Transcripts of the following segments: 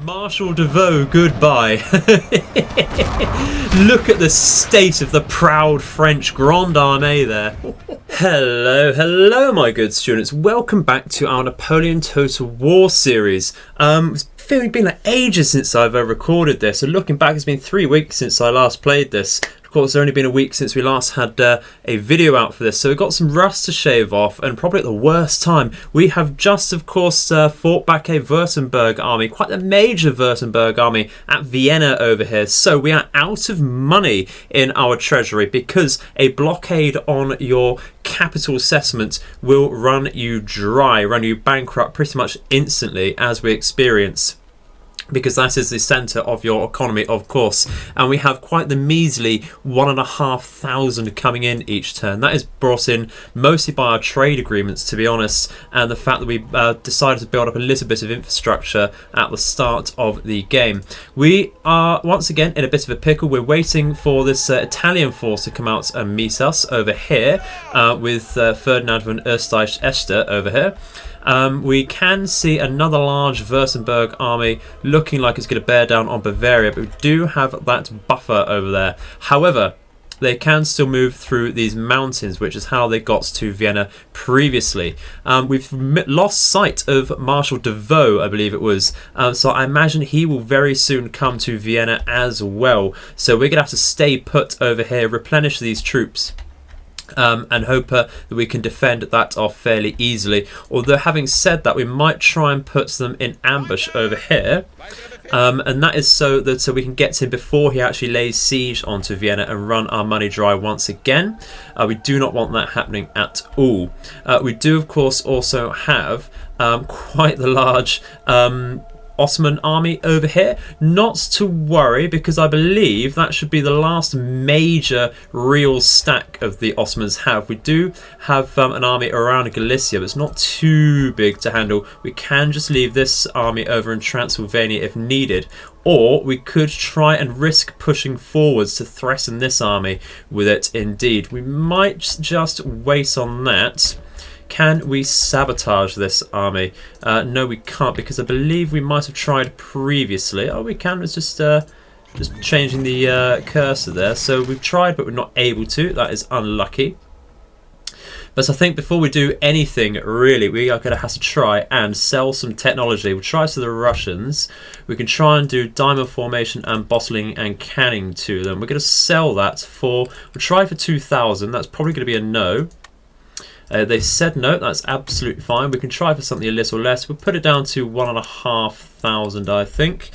Marshal de Vaux, goodbye. Look at the state of the proud French Grande Armée there. Hello, hello my good students. Welcome back to our Napoleon Total War series. It's been like ages since I've recorded this. So looking back, it's been 3 weeks since I last played this. Of course, it's only been a week since we last had a video out for this, so we've got some rust to shave off, and probably at the worst time. We have just, of course, fought back a Württemberg army, quite the major Württemberg army at Vienna over here. So we are out of money in our treasury because a blockade on your capital settlement will run you dry, run you bankrupt pretty much instantly, as we experience. Because that is the centre of your economy, of course, and we have quite the measly 1,500 coming in each turn. That is brought in mostly by our trade agreements, to be honest, and the fact that we decided to build up a little bit of infrastructure at the start of the game. We are once again in a bit of a pickle. We're waiting for this Italian force to come out and meet us over here with Ferdinand von Österreich-Este over here. We can see another large Württemberg army looking like it's going to bear down on Bavaria, but we do have that buffer over there. However, they can still move through these mountains, which is how they got to Vienna previously. We've lost sight of Marshal de Vaux, I believe it was, so I imagine he will very soon come to Vienna as well. So we're going to have to stay put over here, replenish these troops. And hope that we can defend that off fairly easily. Although having said that, we might try and put them in ambush over here, and that is so that we can get to him before he actually lays siege onto Vienna and run our money dry once again. We do not want that happening at all. We do of course also have quite the large Ottoman army over here. Not to worry, because I believe that should be the last major real stack of the Ottomans have. We do have an army around Galicia, but it's not too big to handle. We can just leave this army over in Transylvania if needed, or we could try and risk pushing forwards to threaten this army with it indeed. We might just wait on that. Can we sabotage this army? No, we can't, because I believe we might have tried previously. Oh, we can. It's just changing the cursor there. So we've tried, but we're not able to. That is unlucky. But I think before we do anything, really, we are going to have to try and sell some technology. We'll try to the Russians. We can try and do diamond formation and bottling and canning to them. We're going to sell that for... We'll try for 2,000. That's probably going to be a no. They said no, that's absolutely fine. We can try for something a little less. We'll put it down to 1,500, I think.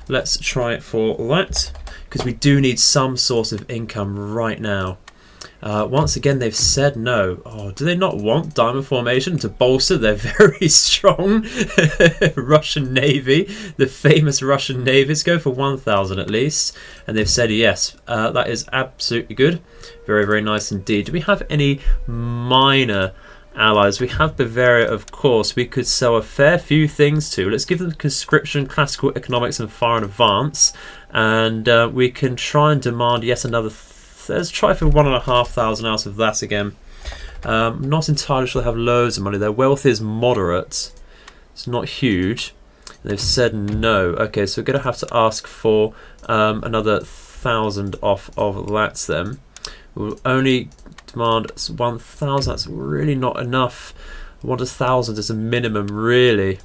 Let's try it for that, because we do need some sort of income right now. Once again, they've said no. Oh, do they not want diamond formation to bolster their very strong Russian Navy? The famous Russian Navy. Let's go for 1,000 at least. And they've said yes. That is absolutely good. Very, very nice indeed. Do we have any minor allies? We have Bavaria, of course. We could sell a fair few things to. Let's give them conscription, classical economics, and foreign advance. And we can try and demand yet another... Let's try for 1,500 out of that again. Not entirely sure they have loads of money. Their wealth is moderate. It's not huge. They've said no. Okay, so we're going to have to ask for another 1,000 off of that then. We'll only demand 1,000. That's really not enough. I want 1,000 as a minimum, really.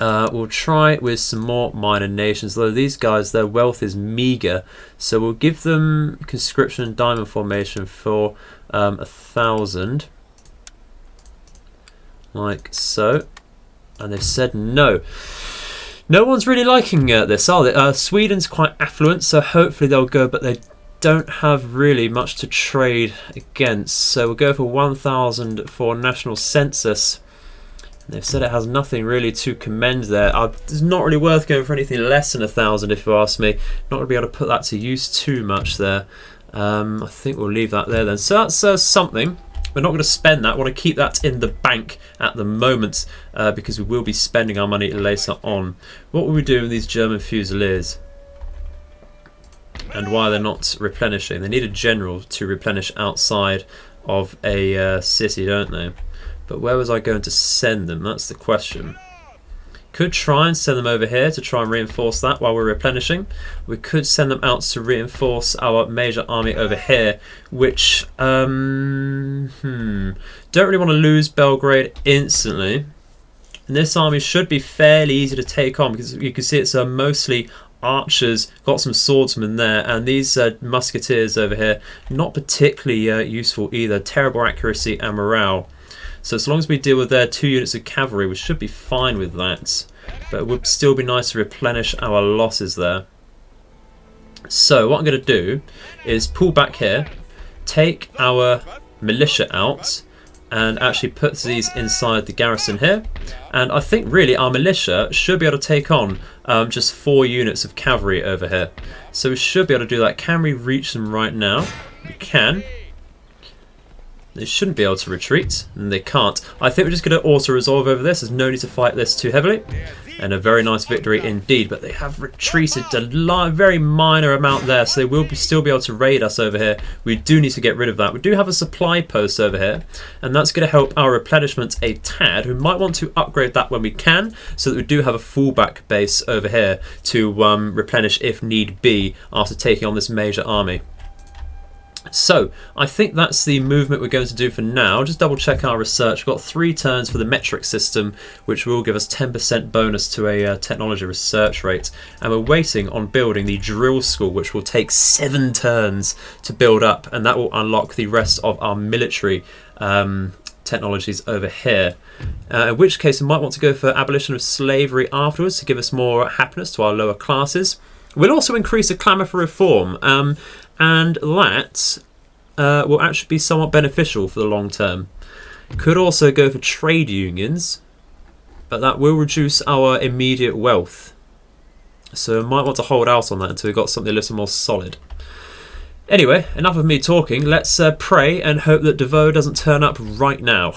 We'll try with some more minor nations, though these guys, their wealth is meagre, so we'll give them conscription and diamond formation for 1,000, like so. And they've said no. No one's really liking this, are they? Sweden's quite affluent, so hopefully they'll go, but they don't have really much to trade against, so we'll go for 1,000 for national census. They've said it has nothing really to commend there. It's not really worth going for anything less than 1,000 if you ask me. Not going to be able to put that to use too much there. I think we'll leave that there then. So that's something. We're not going to spend that. I want to keep that in the bank at the moment because we will be spending our money later on. What will we do with these German Fusiliers? And why they're not replenishing? They need a general to replenish outside of a city, don't they? But where was I going to send them? That's the question. Could try and send them over here to try and reinforce that while we're replenishing. We could send them out to reinforce our major army over here, which don't really want to lose Belgrade instantly. And this army should be fairly easy to take on because you can see it's mostly archers, got some swordsmen there, and these musketeers over here, not particularly useful either. Terrible accuracy and morale. So as long as we deal with their 2 units of cavalry, we should be fine with that. But it would still be nice to replenish our losses there. So what I'm going to do is pull back here, take our militia out, and actually put these inside the garrison here. And I think really our militia should be able to take on just 4 units of cavalry over here. So we should be able to do that. Can we reach them right now? We can. They shouldn't be able to retreat, and they can't. I think we're just going to auto-resolve over this. There's no need to fight this too heavily. And a very nice victory indeed, but they have retreated a very minor amount there, so they will still be able to raid us over here. We do need to get rid of that. We do have a supply post over here, and that's going to help our replenishment a tad. We might want to upgrade that when we can, so that we do have a fallback base over here to replenish if need be after taking on this major army. So I think that's the movement we're going to do for now. Just double check our research. We've got 3 turns for the metric system, which will give us 10% bonus to a technology research rate, and we're waiting on building the drill school, which will take 7 turns to build up, and that will unlock the rest of our military technologies over here. In which case we might want to go for abolition of slavery afterwards to give us more happiness to our lower classes. We'll also increase the clamour for reform, and that will actually be somewhat beneficial for the long term. Could also go for trade unions, but that will reduce our immediate wealth. So we might want to hold out on that until we've got something a little more solid. Anyway, enough of me talking. Let's pray and hope that Devoe doesn't turn up right now.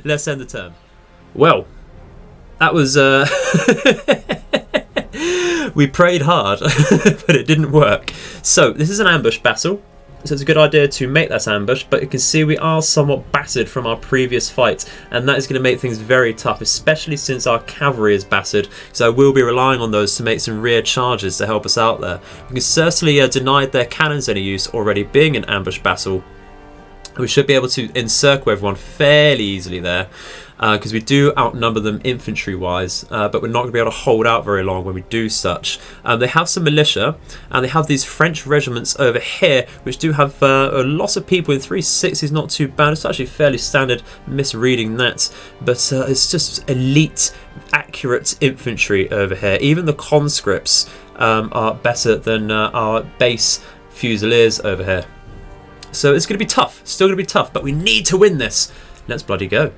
Let's end the term. Well, that was... we prayed hard, but it didn't work. So this is an ambush battle, so it's a good idea to make that ambush, but you can see we are somewhat battered from our previous fight, and that is going to make things very tough, especially since our cavalry is battered, so I will be relying on those to make some rear charges to help us out there. We can certainly denied their cannons any use already being an ambush battle. We should be able to encircle everyone fairly easily there, because we do outnumber them infantry wise, but we're not going to be able to hold out very long when we do such. They have some militia, and they have these French regiments over here which do have a lot of people in 360s. Not too bad. It's actually fairly standard, misreading that, but it's just elite accurate infantry over here. Even the conscripts are better than our base fusiliers over here. So it's going to be tough, still going to be tough, but we need to win this. Let's bloody go.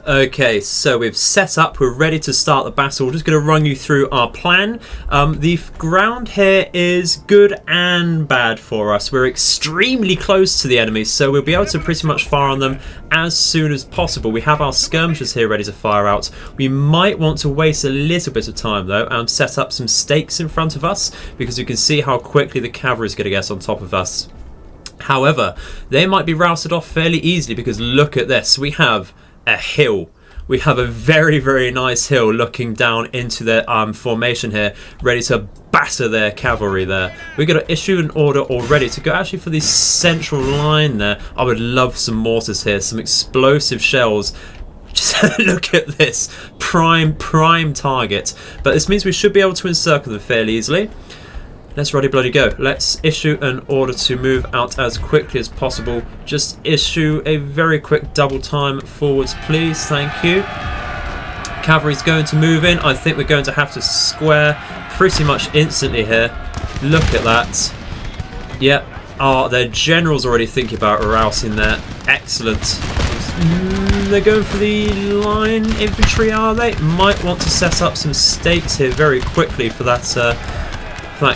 Okay, so we've set up, we're ready to start the battle. We're just going to run you through our plan. The ground here is good and bad for us. We're extremely close to the enemy, so we'll be able to pretty much fire on them as soon as possible. We have our skirmishers here ready to fire out. We might want to waste a little bit of time though and set up some stakes in front of us, because you can see how quickly the cavalry is going to get on top of us. However, they might be routed off fairly easily, because look at this. We have a hill. We have a very, very nice hill looking down into their formation here, ready to batter their cavalry there. We're going to issue an order already to go actually for the central line there. I would love some mortars here, some explosive shells. Just look at this. Prime target. But this means we should be able to encircle them fairly easily. Let's ready bloody go. Let's issue an order to move out as quickly as possible. Just issue a very quick double time forwards, please. Thank you. Cavalry's going to move in. I think we're going to have to square pretty much instantly here. Look at that. Yep. Their general's already thinking about routing there. Excellent. They're going for the line infantry, are they? Might want to set up some stakes here very quickly for that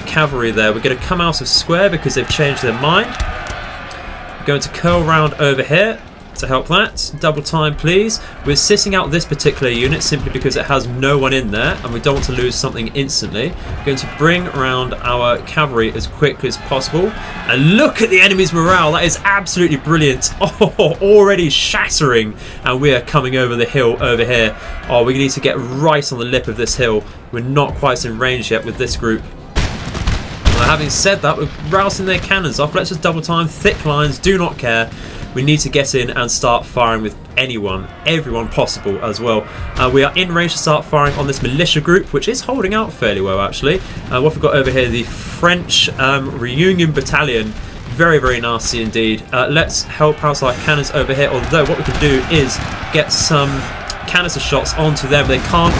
cavalry there. We're going to come out of square because they've changed their mind. We're going to curl round over here. to help that. Double time, please. We're sitting out this particular unit simply because it has no one in there and we don't want to lose something instantly. We're going to bring around our cavalry as quickly as possible. And look at the enemy's morale. That is absolutely brilliant. Oh, already shattering. And we are coming over the hill over here. Oh, we need to get right on the lip of this hill. We're not quite in range yet with this group. Now, having said that, we're rousing their cannons off. Let's just double time. Thick lines, do not care. We need to get in and start firing with everyone possible as well. We are in range to start firing on this militia group, which is holding out fairly well actually. What we've got over here, the French Reunion Battalion. Very, very nasty indeed. Let's help out our cannons over here, although what we can do is get some canister shots onto them. They can't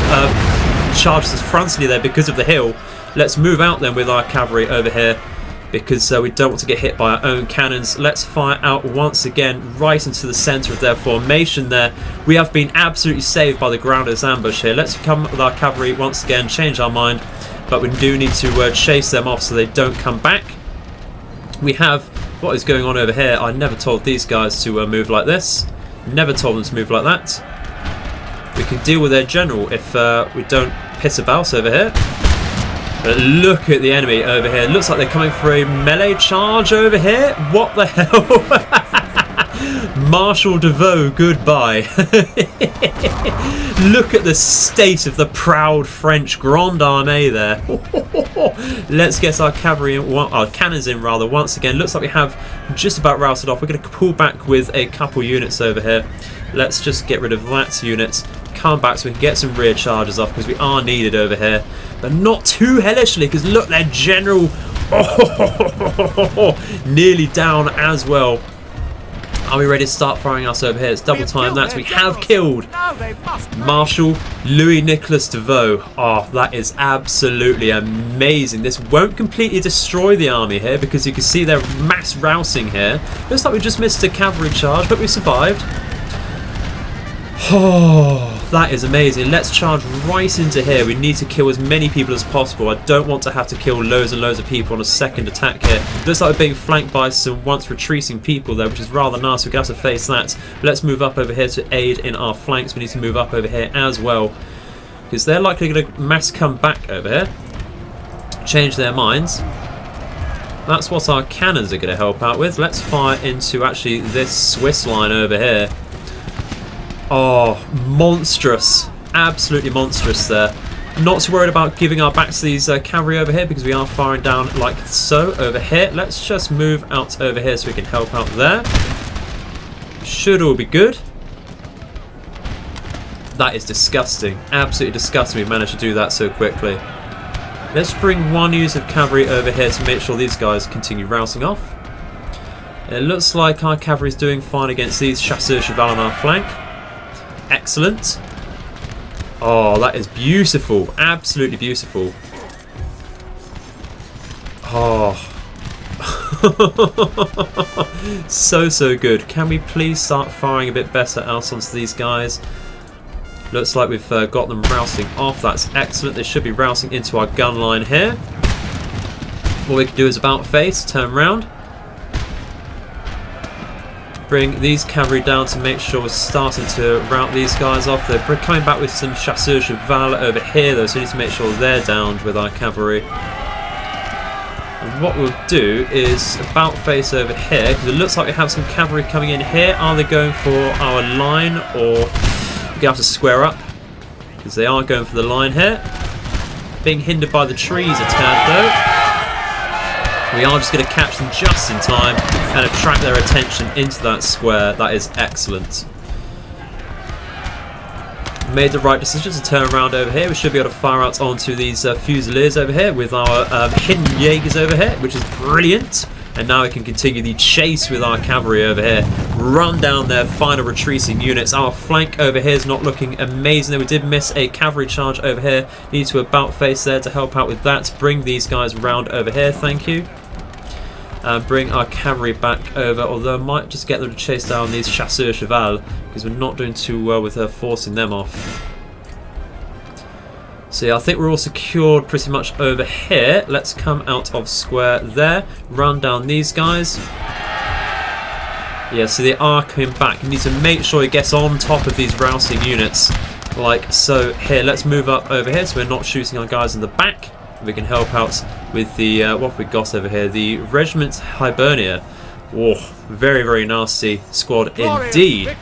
charge us frontally there because of the hill. Let's move out then with our cavalry over here, because we don't want to get hit by our own cannons. Let's fire out once again right into the centre of their formation there. We have been absolutely saved by the grounders ambush here. Let's come with our cavalry once again, change our mind, but we do need to chase them off so they don't come back. We have what is going on over here. I never told these guys to move like this. Never told them to move like that. We can deal with their general if we don't piss about over here. But look at the enemy over here. Looks like they're coming for a melee charge over here. What the hell? Marshal Devoe, goodbye. Look at the state of the proud French Grande Armée there. Let's get our cavalry, our cannons in rather, once again. Looks like we have just about routed off. We're going to pull back with a couple units over here. Let's just get rid of that unit. Come back so we can get some rear charges off because we are needed over here. But not too hellishly, because look, their general nearly down as well. Are we ready to start firing us over here? It's double time. That we have killed Marshal Louis Nicolas Devoe. Oh, that is absolutely amazing. This won't completely destroy the army here because you can see they're mass rousing here. Looks like we just missed a cavalry charge, but we survived. Oh, that is amazing. Let's charge right into here. We need to kill as many people as possible. I don't want to have to kill loads and loads of people on a second attack here. Looks like we're being flanked by some once retreating people there, which is rather nice. We're going to have to face that. Let's move up over here to aid in our flanks. We need to move up over here as well, because they're likely going to mass come back over here, change their minds. That's what our cannons are going to help out with. Let's fire into actually this Swiss line over here. Oh, monstrous. Absolutely monstrous there. Not too worried about giving our backs to these cavalry over here because we are firing down like so over here. Let's just move out over here so we can help out there. Should all be good. That is disgusting. Absolutely disgusting we managed to do that so quickly. Let's bring one unit of cavalry over here to make sure these guys continue rousing off. It looks like our cavalry is doing fine against these chasseurs cheval on our flank. Excellent. Oh, that is beautiful. Absolutely beautiful. Oh. So good. Can we please start firing a bit better out onto these guys? Looks like we've got them rousing off. That's excellent. They should be rousing into our gun line here. What we can do is about face, turn around. Bring these cavalry down to make sure we're starting to rout these guys off. They're coming back with some chasseurs cheval over here though, so we need to make sure they're downed with our cavalry. And what we'll do is about face over here, because it looks like we have some cavalry coming in here. Are they going for our line, or we're going to have to square up? Because they are going for the line here. Being hindered by the trees a tad though. We are just going to catch them just in time and attract their attention into that square. That is excellent. Made the right decision to turn around over here. We should be able to fire out onto these fusiliers over here with our hidden Jaegers over here, which is brilliant. And now we can continue the chase with our cavalry over here. Run down their final retreating units. Our flank over here is not looking amazing. We did miss a cavalry charge over here. Need to about face there to help out with that. Bring these guys round over here. Thank you. Bring our cavalry back over, although I might just get them to chase down these chasseurs cheval because we're not doing too well with forcing them off. So yeah, I think we're all secured pretty much over here. Let's come out of square there, run down these guys. Yeah, so they are coming back. You need to make sure he gets on top of these rousing units. Like so. Here, let's move up over here so we're not shooting our guys in the back. We can help out with the, what have we got over here? The Regiment Hibernia. Oh, very, very nasty squad indeed.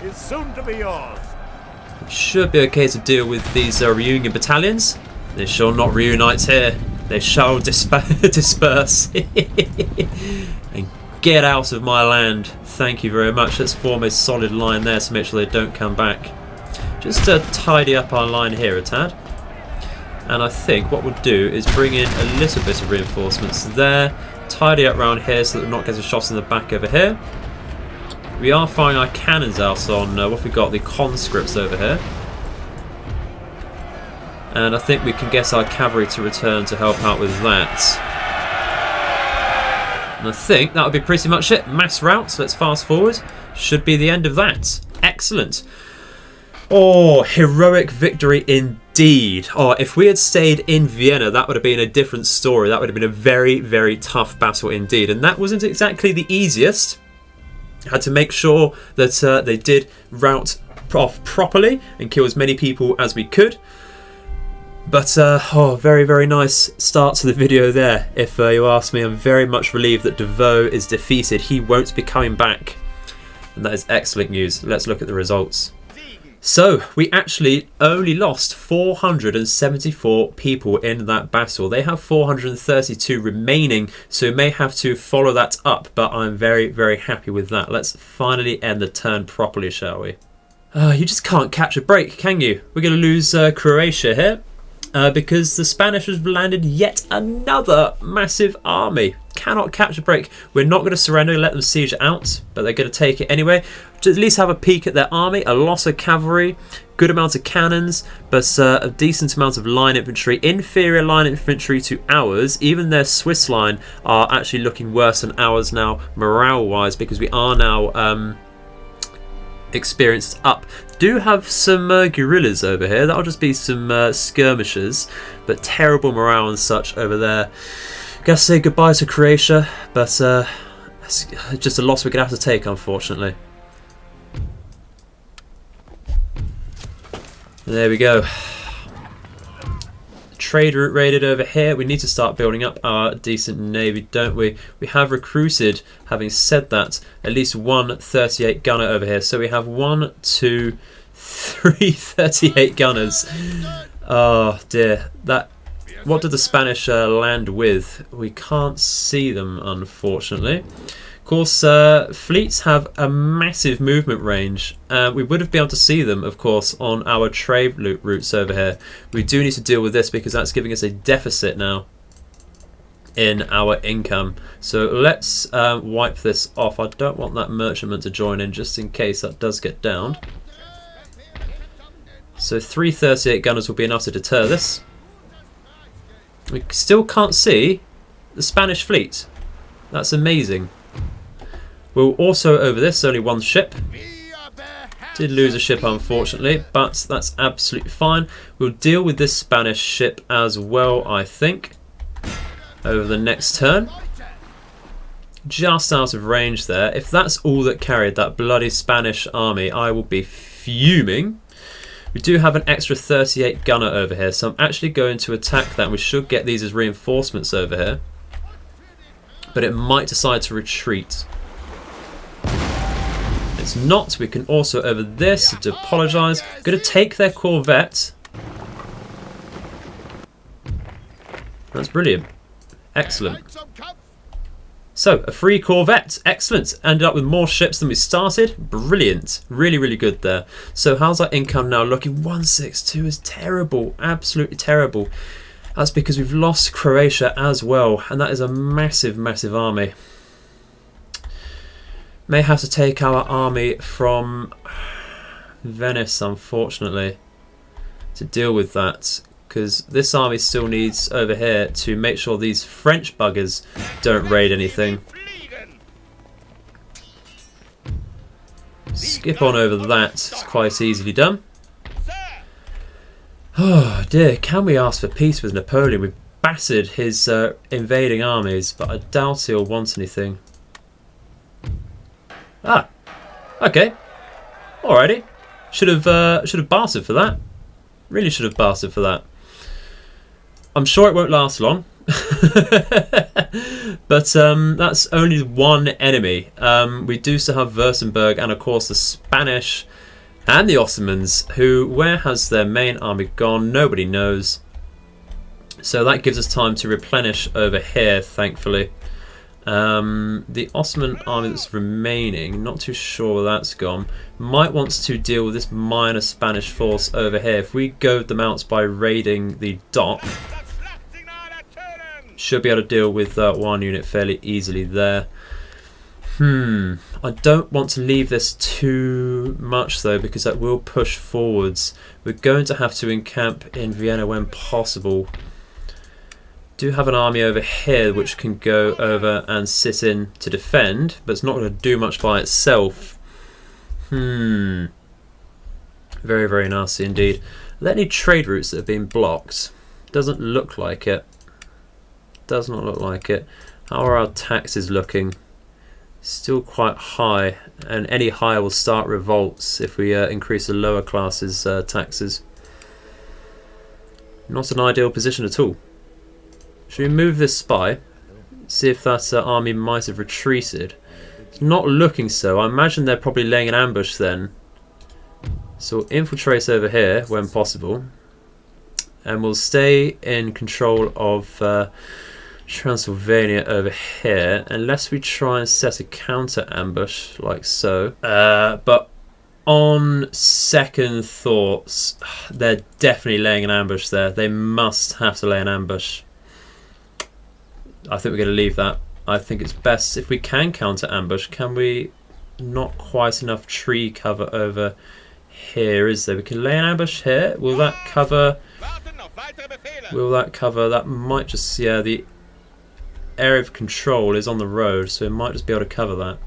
Is soon to be yours. It should be okay to deal with these reunion battalions. They shall not reunite here. They shall disperse. And get out of my land. Thank you very much. Let's form a solid line there to make sure they don't come back. Just to tidy up our line here a tad. And I think what we'll do is bring in a little bit of reinforcements there. Tidy up around here so that we're not getting shots in the back over here. We are firing our cannons out on, what have we got? The conscripts over here. And I think we can get our cavalry to return to help out with that. And I think that would be pretty much it. Mass routes, let's fast forward. Should be the end of that. Excellent. Oh, heroic victory indeed. Oh, if we had stayed in Vienna, that would have been a different story. That would have been a very, very tough battle indeed. And that wasn't exactly the easiest. Had to make sure that they did rout off properly and kill as many people as we could. But, oh, very, very nice start to the video there. If you ask me, I'm very much relieved that Devoe is defeated. He won't be coming back. And that is excellent news. Let's look at the results. So, we actually only lost 474 people in that battle. They have 432 remaining, so we may have to follow that up, but I'm very, very happy with that. Let's finally end the turn properly, shall we? You just can't catch a break, can you? We're going to lose Croatia here, because the Spanish have landed yet another massive army. Cannot catch a break. We're not going to surrender, let them siege it out, but they're going to take it anyway. To at least have a peek at their army, a lot of cavalry, good amount of cannons, but a decent amount of line infantry, inferior line infantry to ours. Even their Swiss line are actually looking worse than ours now, morale-wise, because we are now experienced up. Do have some guerrillas over here. That'll just be some skirmishers, but terrible morale and such over there. Gotta say goodbye to Croatia, but it's just a loss we're gonna have to take, unfortunately. There we go. Trade route raided over here. We need to start building up our decent navy, don't we? We have recruited, having said that, at least one 38 gunner over here. So we have 1, 2, 3 38 gunners. Oh dear. What did the Spanish land with? We can't see them, unfortunately. Of course, fleets have a massive movement range. We would have been able to see them, of course, on our trade routes over here. We do need to deal with this because that's giving us a deficit now in our income. So let's wipe this off. I don't want that merchantman to join in just in case that does get downed. So 3 38 gunners will be enough to deter this. We still can't see the Spanish fleet. That's amazing. We'll also over this, only one ship. Did lose a ship unfortunately, but that's absolutely fine. We'll deal with this Spanish ship as well, I think, over the next turn. Just out of range there. If that's all that carried that bloody Spanish army, I will be fuming. We do have an extra 38 gunner over here, so I'm actually going to attack that. We should get these as reinforcements over here, but it might decide to retreat. It's not. We can also over this to apologise. Going to take their corvette. That's brilliant. Excellent. So, a free corvette. Excellent. Ended up with more ships than we started. Brilliant. Really, really good there. So, how's our income now looking? 162 is terrible. Absolutely terrible. That's because we've lost Croatia as well. And that is a massive, massive army. May have to take our army from Venice, unfortunately, to deal with that. Because this army still needs over here to make sure these French buggers don't raid anything. Skip on over that. It's quite easily done. Oh dear, can we ask for peace with Napoleon? We've battered his invading armies, but I doubt he'll want anything. Ah, okay. Alrighty. Should have bastard for that. Really should have bastard for that. I'm sure it won't last long. But that's only one enemy. We do still have Württemberg and of course the Spanish and the Ottomans, who, where has their main army gone? Nobody knows. So that gives us time to replenish over here, thankfully. The Ottoman army that's remaining, not too sure where that's gone, might want to deal with this minor Spanish force over here. If we goad them out by raiding the dock, should be able to deal with one unit fairly easily there. I don't want to leave this too much though, because that will push forwards. We're going to have to encamp in Vienna when possible. Do have an army over here which can go over and sit in to defend, but it's not going to do much by itself. Very, very nasty indeed. Are there any trade routes that have been blocked? Doesn't look like it. Does not look like it. How are our taxes looking? Still quite high, and any higher will start revolts if we increase the lower classes' taxes. Not an ideal position at all. Should we move this spy? See if that army might have retreated. It's not looking so. I imagine they're probably laying an ambush then. So we'll infiltrate over here when possible, and we'll stay in control of Transylvania over here, unless we try and set a counter ambush like so. But on second thoughts, they're definitely laying an ambush there. They must have to lay an ambush. I think we're going to leave that. I think it's best if we can counter ambush. Can we? Not quite enough tree cover over here, is there? We can lay an ambush here. Will that cover? Will that cover? That might just, yeah, the area of control is on the road, so it might just be able to cover that.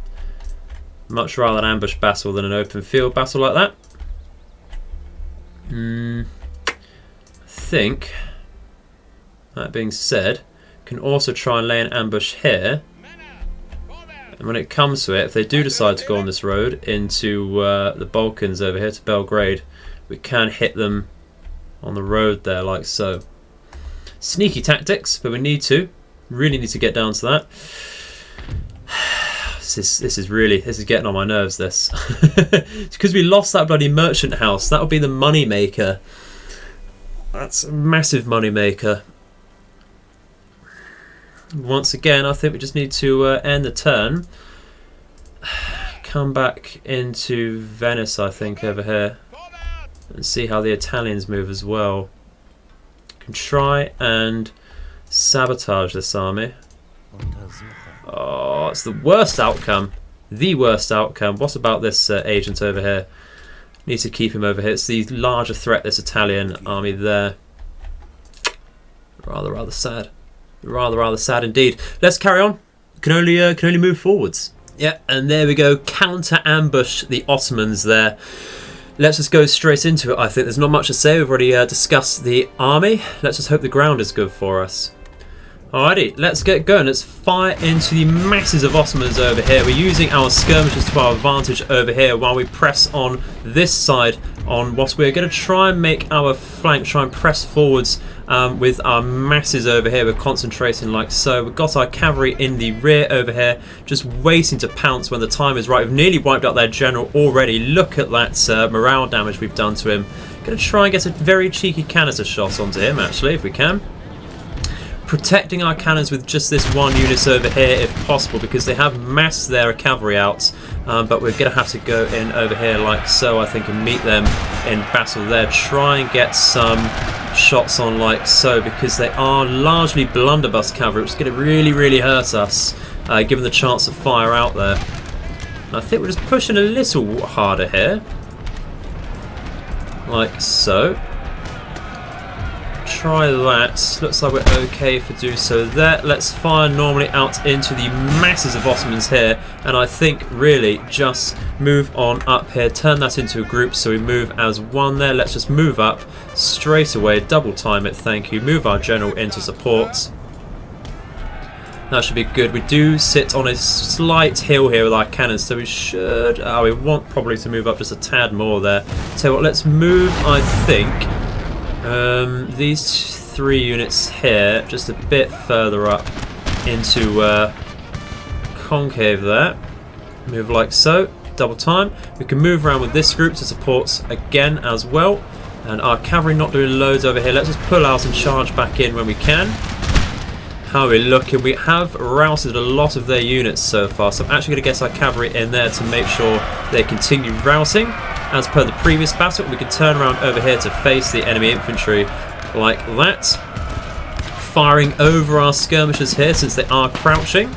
Much rather an ambush battle than an open field battle like that. I think, that being said, can also try and lay an ambush here. And when it comes to it, if they do decide to go on this road into the Balkans over here to Belgrade, we can hit them on the road there like so. Sneaky tactics, but we need to. Really need to get down to that. This is getting on my nerves, this. It's because we lost that bloody merchant house. That would be the money maker. That's a massive money maker. Once again, I think we just need to end the turn. Come back into Venice, I think, over here. And see how the Italians move as well. Can try and sabotage this army. Oh, it's the worst outcome. The worst outcome. What about this agent over here? Need to keep him over here. It's the larger threat, this Italian army there. Rather sad. Rather sad indeed. Let's carry on. Can only move forwards. Yeah, and there we go. Counter ambush the Ottomans there. Let's just go straight into it. I think there's not much to say. We've already discussed the army. Let's just hope the ground is good for us. Alrighty, let's get going. Let's fire into the masses of Ottomans over here. We're using our skirmishers to our advantage over here while we press on this side on what we're going to try and make our flank, try and press forwards with our masses over here. We're concentrating like so. We've got our cavalry in the rear over here, just waiting to pounce when the time is right. We've nearly wiped out their general already. Look at that morale damage we've done to him. Going to try and get a very cheeky canister shot onto him, actually, if we can. Protecting our cannons with just this one unit over here if possible, because they have massed their cavalry out, but we're going to have to go in over here like so, I think, and meet them in battle there. Try and get some shots on like so, because they are largely blunderbuss cavalry, which is going to really hurt us, given the chance to fire out there. And I think we're just pushing a little harder here, like so. Try that. Looks like we're okay for do so there. Let's fire normally out into the masses of Ottomans here, and I think really just move on up here, turn that into a group so we move as one there. Let's just move up straight away, double time it, thank you. Move our general into support. That should be good. We do sit on a slight hill here with our cannons, so we should... Oh, we want probably to move up just a tad more there. So what, let's move, I think, these 3 units here just a bit further up into concave there. Move like so. Double time. We can move around with this group to support again as well. And our cavalry not doing loads over here. Let's just pull out and charge back in when we can. How are we looking? We have routed a lot of their units so far, so I'm actually going to get our cavalry in there to make sure they continue routing. As per the previous battle, we can turn around over here to face the enemy infantry like that. Firing over our skirmishers here since they are crouching.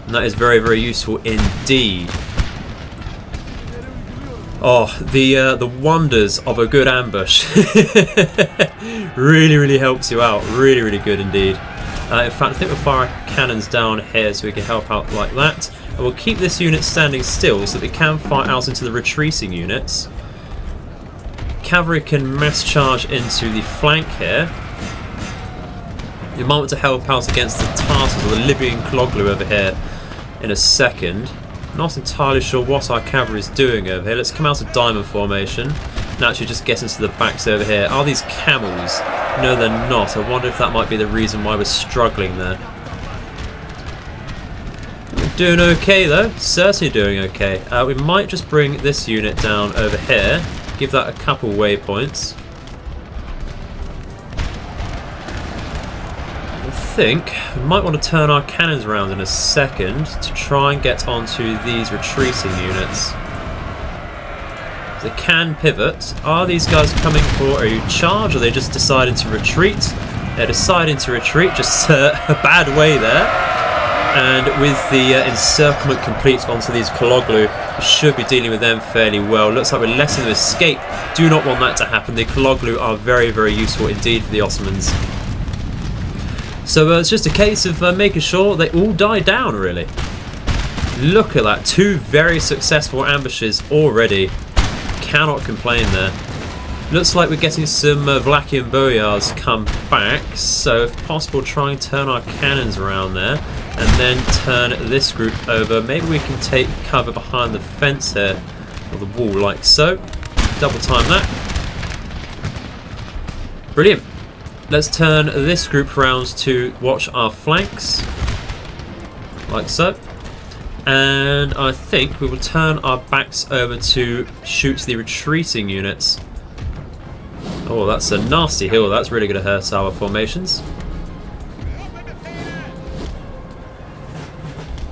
And that is very, very useful indeed. Oh, the wonders of a good ambush. Really, really helps you out. Really, really good indeed. In fact, I think we'll fire our cannons down here so we can help out like that. And we'll keep this unit standing still so that we can fire out into the retreating units. Cavalry can mass charge into the flank here. You might want to help out against the Tartars or the Libyan Kloglu over here in a second. Not entirely sure what our cavalry is doing over here. Let's come out of diamond formation and actually just get into the backs over here. Are these camels? No, they're not. I wonder if that might be the reason why we're struggling there. We're doing okay though. Certainly doing okay. We might just bring this unit down over here. Give that a couple waypoints. I think we might want to turn our cannons around in a second to try and get onto these retreating units. They can pivot. Are these guys coming for a charge, or are they just deciding to retreat? They're deciding to retreat, just a bad way there. And with the encirclement complete onto these Kaloglu, we should be dealing with them fairly well. Looks like we're letting them escape. Do not want that to happen. The Kaloglu are very, very useful indeed for the Ottomans. So it's just a case of making sure they all die down, really. Look at that. 2 very successful ambushes already. Cannot complain there. Looks like we're getting some Vlachian boyars come back. So if possible, try and turn our cannons around there. And then turn this group over. Maybe we can take cover behind the fence here. Or the wall, like so. Double time that. Brilliant. Let's turn this group round to watch our flanks, like so. And I think we will turn our backs over to shoot the retreating units. Oh, that's a nasty hill. That's really going to hurt our formations.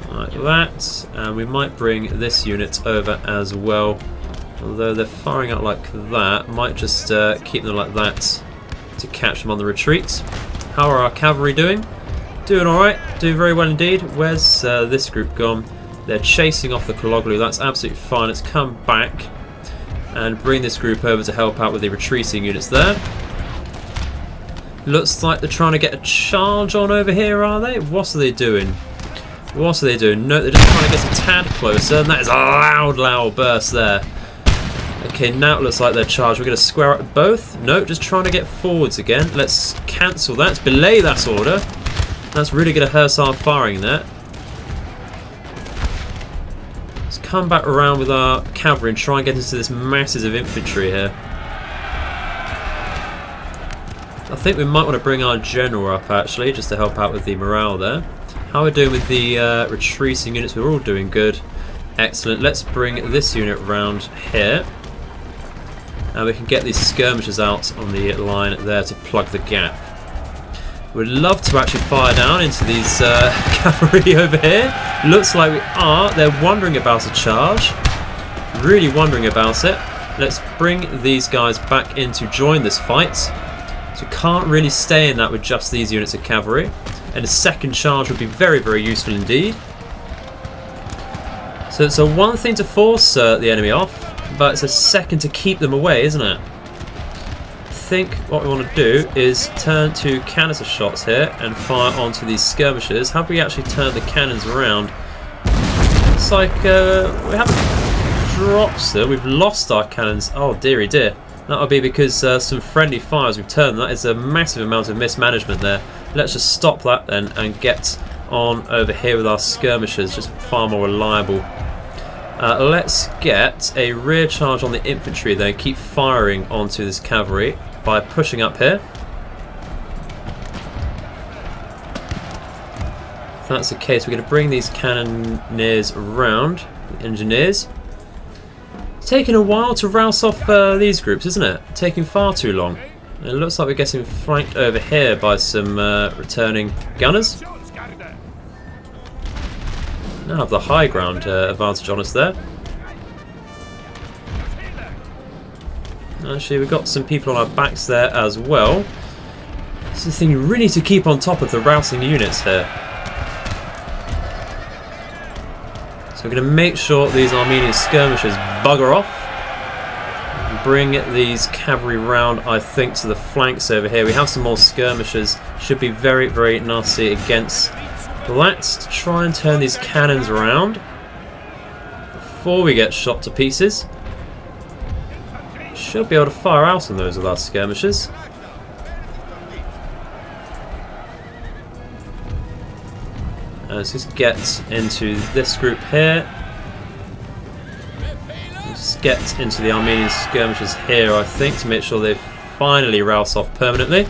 Like that. And we might bring this unit over as well. Although they're firing out like that, might just keep them like that to catch them on the retreat. How are our cavalry doing? Doing alright, doing very well indeed. Where's this group gone? They're chasing off the Kaloglu, that's absolutely fine. Let's come back and bring this group over to help out with the retreating units there. Looks like they're trying to get a charge on over here, are they? What are they doing? What are they doing? No, they're just trying to get a tad closer, and that is a loud, loud burst there. Okay, now it looks like they're charged. We're going to square up both. No, just trying to get forwards again. Let's cancel that. Belay that order. That's really going to hurt our firing there. Let's come back around with our cavalry and try and get into this masses of infantry here. I think we might want to bring our general up actually, just to help out with the morale there. How are we doing with the retreating units? We're all doing good. Excellent. Let's bring this unit round here. And we can get these skirmishers out on the line there to plug the gap. We'd love to actually fire down into these cavalry over here. Looks like we are. They're wondering about a charge. Really wondering about it. Let's bring these guys back in to join this fight. So we can't really stay in that with just these units of cavalry. And a second charge would be very, very useful indeed. So it's a one thing to force the enemy off, but it's a second to keep them away, isn't it? I think what we want to do is turn to canister shots here and fire onto these skirmishers. Have we actually turned the cannons around? It's like we haven't dropped still. We've lost our cannons. Oh dearie dear. That'll be because some friendly fires we've turned. That is a massive amount of mismanagement there. Let's just stop that then and get on over here with our skirmishers, just far more reliable. Let's get a rear charge on the infantry then, keep firing onto this cavalry by pushing up here. If that's the case, we're going to bring these cannoneers around, the engineers. It's taking a while to rouse off these groups, isn't it? Taking far too long. It looks like we're getting flanked over here by some returning gunners. Now have the high ground advantage on us there. Actually, we've got some people on our backs there as well. This is the thing, you really need to keep on top of the rousing units here. So we're going to make sure these Armenian skirmishers bugger off. Bring these cavalry round, I think, to the flanks over here. We have some more skirmishers. Should be very, very nasty against that, to try and turn these cannons around before we get shot to pieces. Should be able to fire out on those with our skirmishers. Let's just get into this group here. Let's get into the Armenian skirmishers here, I think, to make sure they finally rouse off permanently.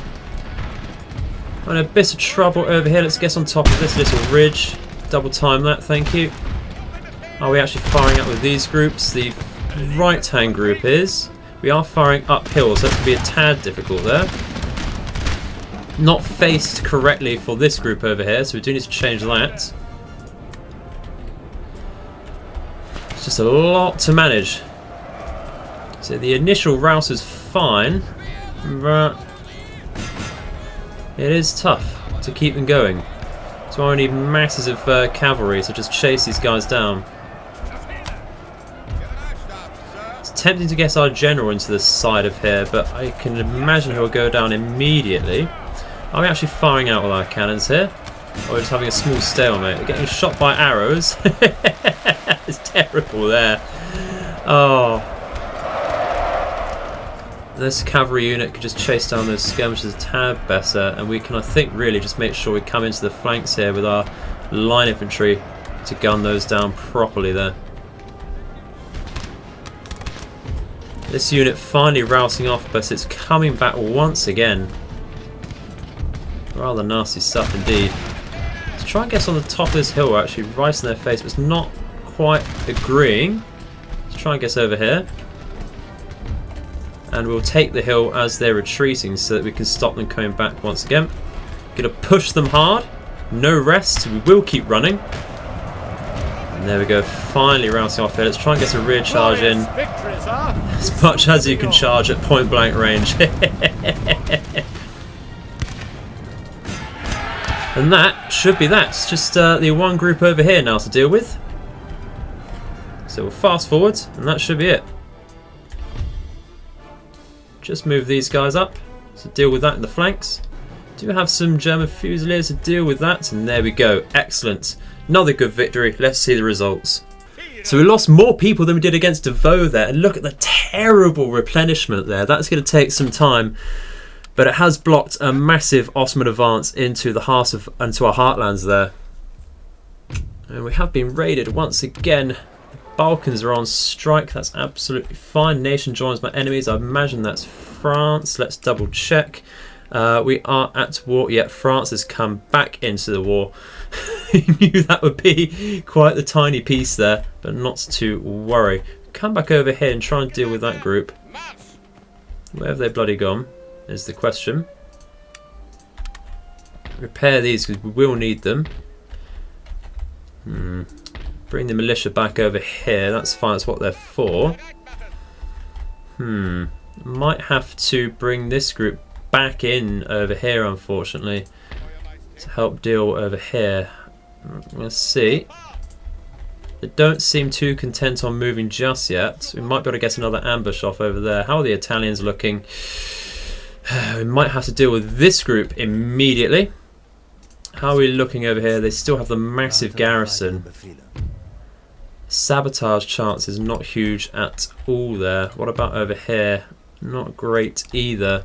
I'm in a bit of trouble over here. Let's get on top of this little ridge. Double time that, thank you. Are we actually firing up with these groups? The right hand group is. We are firing uphill, so that could be a tad difficult there. Not faced correctly for this group over here, so we do need to change that. It's just a lot to manage. So the initial rouse is fine, but it is tough to keep them going. So I need masses of cavalry to just chase these guys down. It's tempting to get our general into the side of here, but I can imagine he'll go down immediately. Are we actually firing out with our cannons here? Or we're just having a small stalemate? We're getting shot by arrows. It's terrible there. Oh. This cavalry unit could just chase down those skirmishers a tad better, and we can, I think, really just make sure we come into the flanks here with our line infantry to gun those down properly there. This unit finally rousing off, but it's coming back once again. Rather nasty stuff indeed. Let's try and get on the top of this hill. We're actually right in their face, but it's not quite agreeing. Let's try and get over here. And we'll take the hill as they're retreating so that we can stop them coming back once again. Gonna push them hard. No rest. We will keep running. And there we go. Finally rousing off here. Let's try and get a rear charge in. As much as you can charge at point blank range. And that should be that. It's just the one group over here now to deal with. So we'll fast forward and that should be it. Just move these guys up to deal with that in the flanks. Do have some German Fusiliers to deal with that, and there we go. Excellent. Another good victory. Let's see the results. So we lost more people than we did against Devoe there, and look at the terrible replenishment there. That's going to take some time, but it has blocked a massive Ottoman advance into the heart of into our heartlands there. And we have been raided once again. Balkans are on strike. That's absolutely fine. Nation joins my enemies. I imagine that's France. Let's double check. We are at war. Yet France has come back into the war. I knew that would be quite the tiny piece there, but not to worry. Come back over here and try and deal with that group. Where have they bloody gone is the question. Repair these because we will need them. Bring the militia back over here. That's fine. That's what they're for. Might have to bring this group back in over here, unfortunately, to help deal over here. Let's see. They don't seem too content on moving just yet. We might be able to get another ambush off over there. How are the Italians looking? We might have to deal with this group immediately. How are we looking over here? They still have the massive garrison. Sabotage chance is not huge at all there. What about over here? Not great either.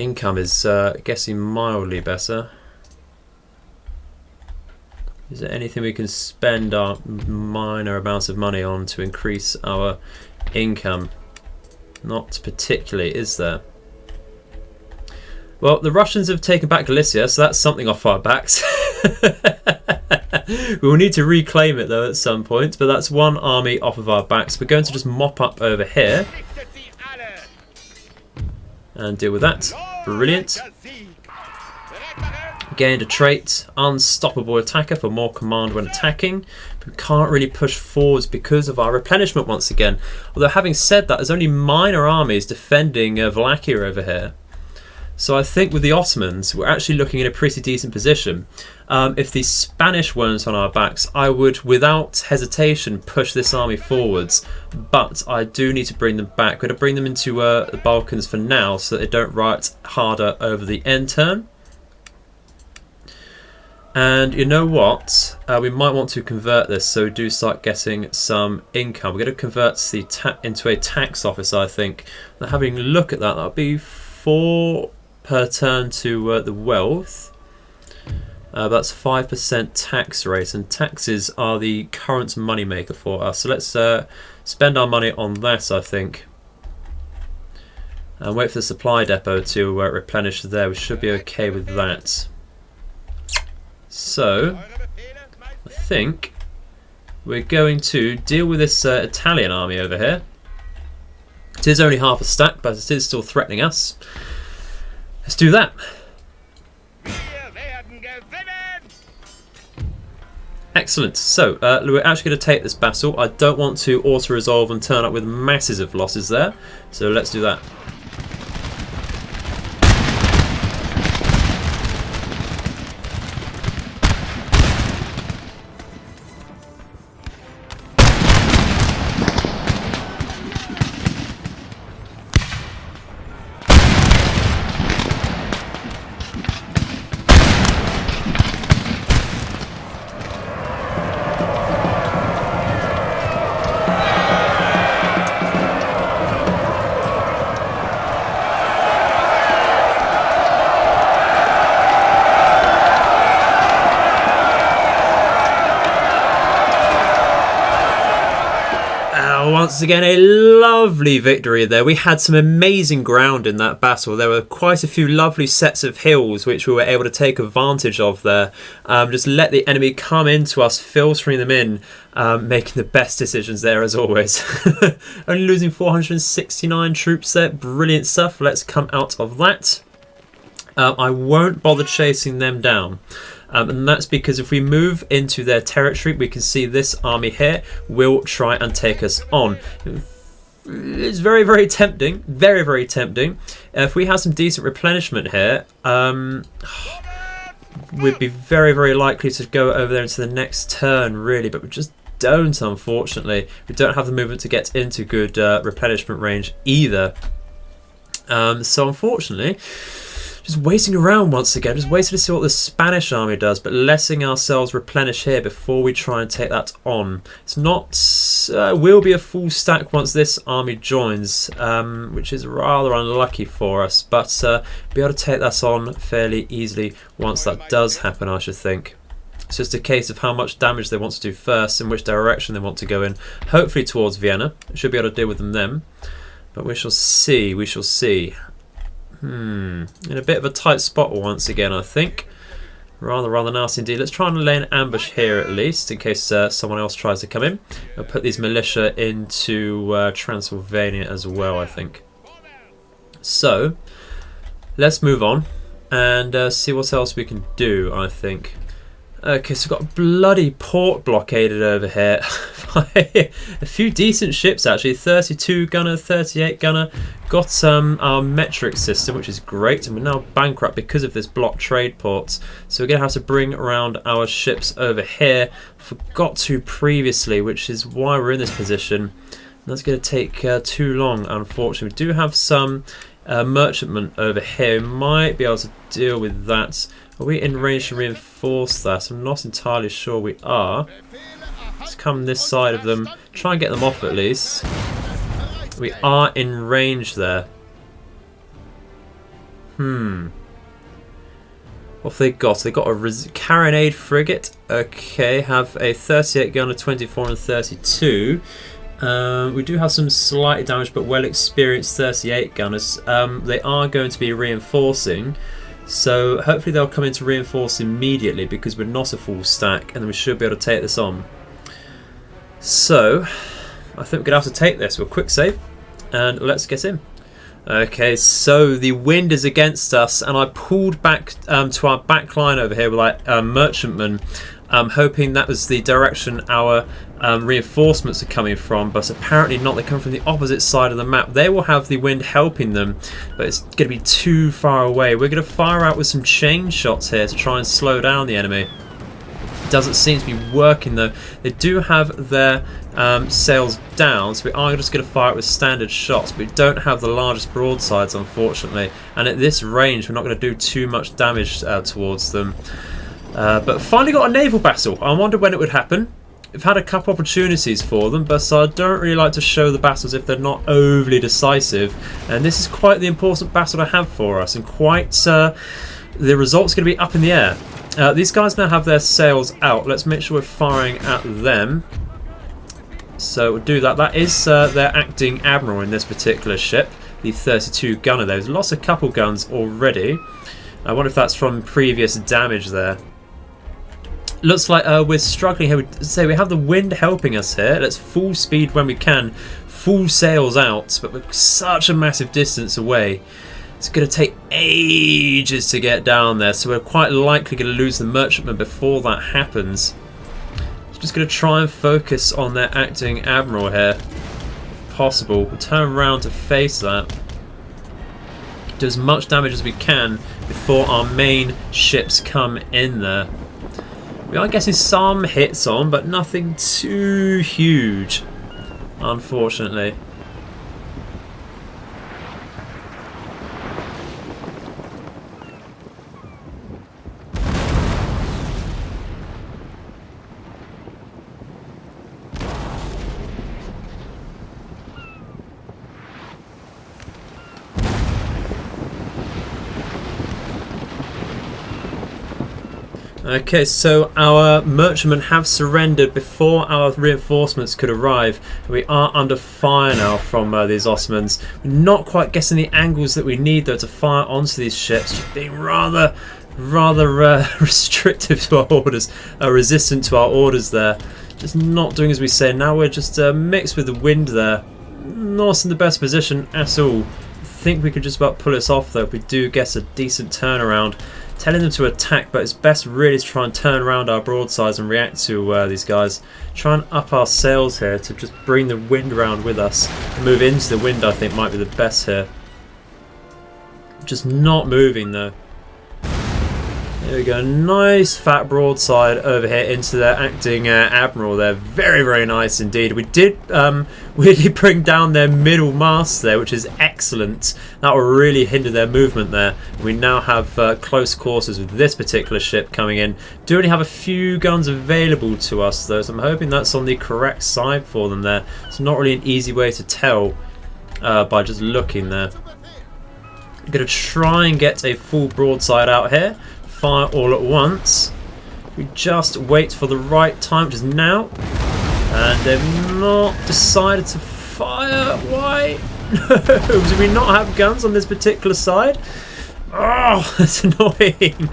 Income is guessing mildly better. Is there anything we can spend our minor amounts of money on to increase our income? Not particularly, is there? Well, the Russians have taken back Galicia, so that's something off our backs. We will need to reclaim it though at some point, but that's one army off of our backs. We're going to just mop up over here and deal with that. Brilliant. Gained a trait, unstoppable attacker for more command when attacking. We can't really push forwards because of our replenishment once again. Although having said that, there's only minor armies defending Wallachia over here. So I think with the Ottomans, we're actually looking in a pretty decent position. If the Spanish weren't on our backs, I would, without hesitation, push this army forwards. But I do need to bring them back. We're going to bring them into the Balkans for now, so that they don't fight harder over the end turn. And you know what? We might want to convert this, so we do start getting some income. We're going to convert the into a tax office, I think. Now, having a look at that, that'll be 4 per turn to the wealth. That's 5% tax rate, and taxes are the current money maker for us. So let's spend our money on that, I think, and wait for the supply depot to replenish there. We should be okay with that. So I think we're going to deal with this Italian army over here. It is only half a stack, but it is still threatening us. Let's do that. Excellent. So we're actually going to take this battle. I don't want to auto-resolve and turn up with masses of losses there. So let's do that. Once again, a lovely victory there. We had some amazing ground in that battle. There were quite a few lovely sets of hills which we were able to take advantage of there. Just let the enemy come into us, filtering them in, making the best decisions there as always. Only losing 469 troops there. Brilliant stuff. Let's come out of that. I won't bother chasing them down. And that's because if we move into their territory, we can see this army here will try and take us on. It's very, very tempting. Very, very tempting. If we have some decent replenishment here, we'd be very, very likely to go over there into the next turn, really. But we just don't, unfortunately. We don't have the movement to get into good replenishment range either. So unfortunately, just waiting around once again, just waiting to see what the Spanish army does, but letting ourselves replenish here before we try and take that on. It's not, will be a full stack once this army joins, which is rather unlucky for us, but be able to take that on fairly easily once that does happen, I should think. It's just a case of how much damage they want to do first and which direction they want to go in. Hopefully towards Vienna. Should be able to deal with them then, but we shall see, we shall see. In a bit of a tight spot once again, I think. Rather nasty indeed. Let's try and lay an ambush here at least, in case someone else tries to come in. I'll put these militia into Transylvania as well, I think. So, let's move on and see what else we can do, I think. Okay, so we've got a bloody port blockaded over here. A few decent ships actually, 32 gunner, 38 gunner. Got our metric system, which is great, and we're now bankrupt because of this blocked trade ports. So we're going to have to bring around our ships over here. Forgot to previously, which is why we're in this position. That's going to take too long, unfortunately. We do have some merchantmen over here. We might be able to deal with that. Are we in range to reinforce that? I'm not entirely sure we are. Let's come this side of them. Try and get them off at least. We are in range there. What have they got? They got a carronade frigate. Okay, have a 38 gunner, 24 and 32. We do have some slightly damaged but well experienced 38 gunners. They are going to be reinforcing, so hopefully they'll come in to reinforce immediately because we're not a full stack, and then we should be able to take this on. So I think we're going to have to take this. We'll quick save and let's get in. Okay, so the wind is against us, and I pulled back to our back line over here with merchantmen, hoping that was the direction our reinforcements are coming from, but apparently not. They come from the opposite side of the map. They will have the wind helping them, but it's going to be too far away. We're going to fire out with some chain shots here to try and slow down the enemy. Doesn't seem to be working though. They do have their sails down, so we are just going to fire it with standard shots, but we don't have the largest broadsides, unfortunately, and at this range we're not going to do too much damage towards them. But finally got a naval battle. I wonder when it would happen. We've had a couple opportunities for them, but I don't really like to show the battles if they're not overly decisive, and this is quite the important battle to have for us, and quite the result's going to be up in the air. These guys now have their sails out. Let's make sure we're firing at them. So we'll do that. That is their acting admiral in this particular ship, the 32 gunner. There's lost a couple guns already. I wonder if that's from previous damage there. Looks like we're struggling here. We have the wind helping us here. Let's full speed when we can. Full sails out, but we're such a massive distance away. It's going to take ages to get down there, so we're quite likely going to lose the merchantman before that happens. Just going to try and focus on their acting admiral here, if possible. We'll turn around to face that. Do as much damage as we can before our main ships come in there. We are getting some hits on, but nothing too huge, unfortunately. Okay, so our merchantmen have surrendered before our reinforcements could arrive. We are under fire now from these Ottomans. We're not quite getting the angles that we need though to fire onto these ships, just being rather restrictive to our orders, resistant to our orders there. Just not doing as we say. Now we're just mixed with the wind there. Not in the best position at all. I think we could just about pull this off though if we do get a decent turnaround. Telling them to attack, but it's best really to try and turn around our broadsides and react to these guys. Try and up our sails here to just bring the wind around with us. Move into the wind, I think, might be the best here. Just not moving though. There we go, nice fat broadside over here into their acting admiral there. Very, very nice indeed. We did weirdly bring down their middle mast there, which is excellent. That will really hinder their movement there. We now have close quarters with this particular ship coming in. Do only have a few guns available to us though, so I'm hoping that's on the correct side for them there. It's not really an easy way to tell by just looking there. I'm going to try and get a full broadside out here. Fire all at once. We just wait for the right time, which is now, and they've not decided to fire. Why? No, do we not have guns on this particular side? Oh, that's annoying.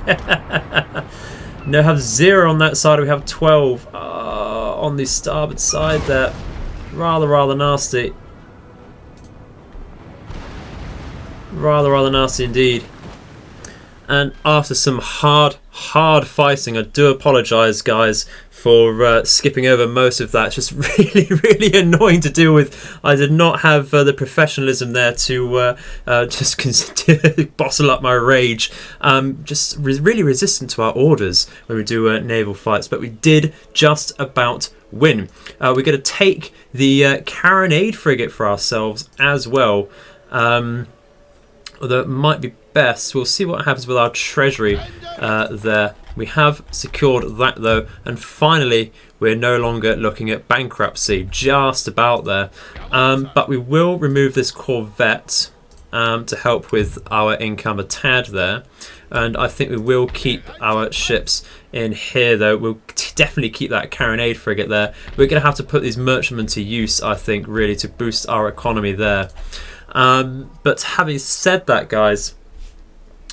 No, have 0 on that side. We have 12 on the starboard side there. Rather nasty. Rather nasty indeed. And after some hard fighting, I do apologise, guys, for skipping over most of that. It's just really annoying to deal with. I did not have the professionalism there to just bottle up my rage. Just really resistant to our orders when we do naval fights, but we did just about win. We're going to take the carronade frigate for ourselves as well. Although it might be best, we'll see what happens with our treasury there. We have secured that though, and finally we're no longer looking at bankruptcy, just about there. But we will remove this corvette. to help with our income a tad there. And I think we will keep our ships in here, though. We'll definitely keep that carronade frigate there. We're going to have to put these merchantmen to use, I think, really, to boost our economy there. But having said that, guys,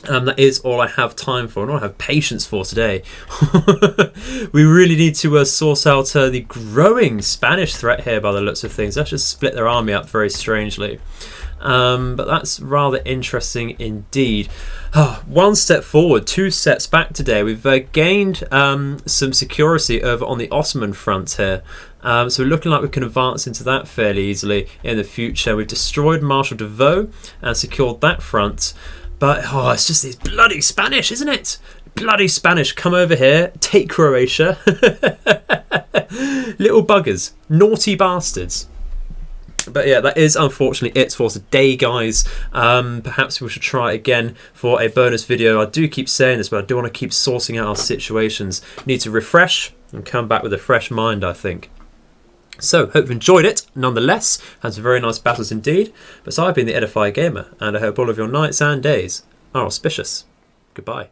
that is all I have time for, and all I have patience for today. We really need to source out the growing Spanish threat here by the looks of things. Let's just split their army up very strangely. But that's rather interesting indeed. One step forward, 2 steps back today. We've gained some security over on the Ottoman front here. So we're looking like we can advance into that fairly easily in the future. We've destroyed Marshal de Vaux and secured that front. But, it's just these bloody Spanish, isn't it? Bloody Spanish, come over here, take Croatia. Little buggers, naughty bastards. But yeah, that is unfortunately it for today, guys. Perhaps we should try again for a bonus video. I do keep saying this, but I do want to keep sourcing out our situations. Need to refresh and come back with a fresh mind, I think. So, hope you've enjoyed it. Nonetheless, had some very nice battles indeed. But so I've been the Edified Gamer, and I hope all of your nights and days are auspicious. Goodbye.